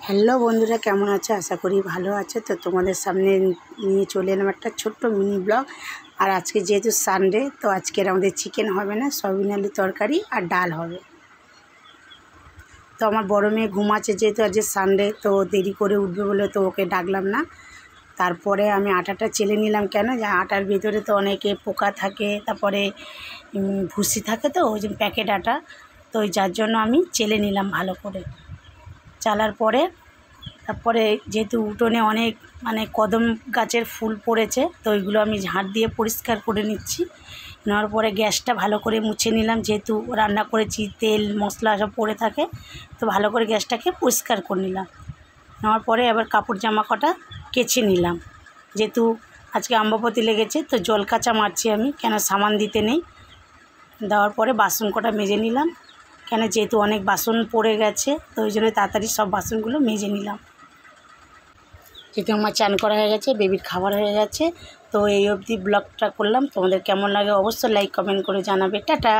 Hello বন্ধুরা, কেমন আছো? আশা করি ভালো আছে। তো তোমাদের সামনে নিয়ে চলে এলাম একটা ছোট্ট মিনি ব্লগ। আর আজকে যেহেতু সানডে, তো আজকের আমাদের চিকেন হবে না, সয়াবিন আলু তরকারি আর ডাল হবে। তো আমার বড় মেয়ে ঘুমাচ্ছে, যেহেতু আজকে সানডে, তো দেরি করে উঠবে বলে তো ওকে ডাকলাম না। তারপরে আমি আটাটা চেলে নিলাম, কেন যে আটার ভিতরে তো অনেকে পোকা থাকে, তারপরে ভুসি থাকে, তো ওই যে প্যাকেট আটা, তো ওই যার জন্য আমি চেলে নিলাম ভালো করে। চালার পরে তারপরে যেহেতু উঠোনে অনেক কদম গাছের ফুল পড়েছে, তো ওইগুলো আমি ঝাঁট দিয়ে পরিষ্কার করে নিচ্ছি। নেওয়ার পরে গ্যাসটা ভালো করে মুছে নিলাম, যেহেতু রান্না করেছি, তেল মশলা সব পড়ে থাকে, তো ভালো করে গ্যাসটাকে পরিষ্কার করে নিলাম। নেওয়ার পরে আবার কাপড় জামা কটা কেচে নিলাম, যেহেতু আজকে আম্বাবতী লেগেছে, তো জল কাচা মারছি আমি, কেন সামান দিতে নেই। দেওয়ার পরে বাসন কটা মেজে নিলাম, কেন যেহেতু অনেক বাসন পড়ে গেছে, তো ওই জন্য তাড়াতাড়ি সব বাসনগুলো মেজে নিলাম। যেহেতু আমার চান করা হয়ে গেছে, বেবির খাবার হয়ে গেছে, তো এই অবধি ব্লগটা করলাম। তোমাদের কেমন লাগে অবশ্যই লাইক কমেন্ট করে জানাবে। টাটা।